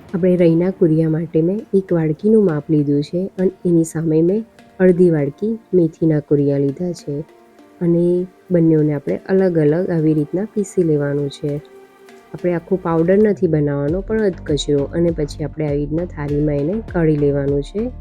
આપણે રઈના કુરિયા માટે મેં 1 વાડકીનું માપ લીધું છે અને એની સામે મેં અડધી વાડકી મેથીના કુરિયા લીધા છે અને બંનેઓને આપણે અલગ અલગ આવી રીતના પીસી લેવાનું છે. આપણે આખું પાવડર નથી બનાવવાનો પણ અધકચરો, અને પછી આપણે આવી રીતના થાળીમાં એને કાઢી લેવાનું છે.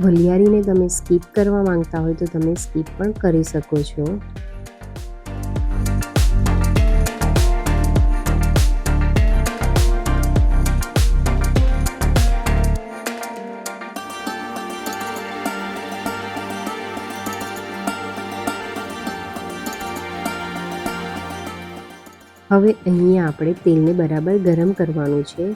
વલિયારીને તમે સ્કીપ કરવા માંગતા હોય તો તમે સ્કીપ પણ કરી શકો છો. હવે અહીંયા આપણે તેલને બરાબર ગરમ કરવાનું છે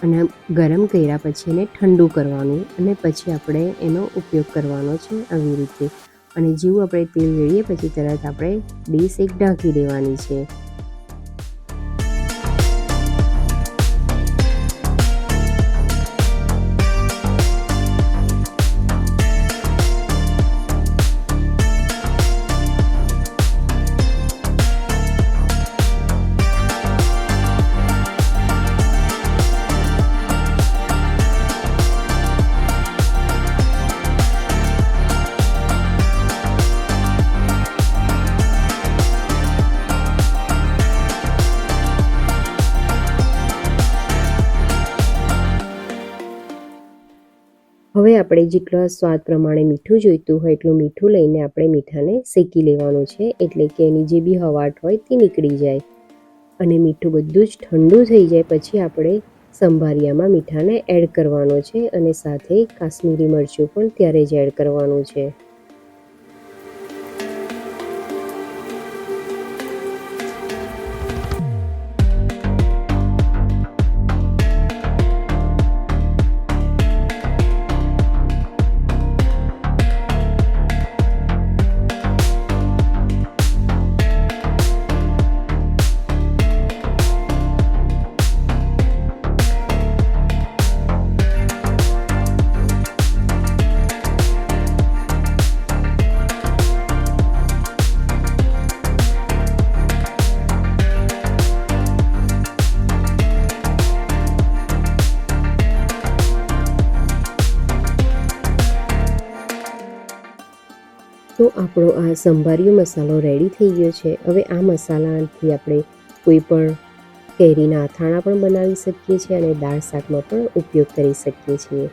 અને ગરમ કર્યા પછી એને ઠંડુ કરવાનું અને પછી આપણે એનો ઉપયોગ કરવાનો છે આવી રીતે. અને જેવું આપણે તેલ રેડીએ પછી તરત આપણે ડીશ એક ઢાંકી દેવાની છે. હવે આપણે જેટલા સ્વાદ પ્રમાણે મીઠું જોઈતું હોય એટલું મીઠું લઈને આપણે મીઠાને શેકી લેવાનું છે, એટલે કે એની જે બી હવાટ હોય તે નીકળી જાય. અને મીઠું બધું જ ઠંડુ થઈ જાય પછી આપણે સંભારિયામાં મીઠાને એડ કરવાનો છે અને સાથે કાશ્મીરી મરચું પણ ત્યારે જ એડ કરવાનું છે. તો આપણો આ સંભારિયો મસાલો રેડી થઈ ગયો છે. હવે આ મસાલાથી આપણે કોઈ પણ કેરીના અથાણા પણ બનાવી શકીએ છીએ અને દાળ શાકમાં પણ ઉપયોગ કરી શકીએ છીએ.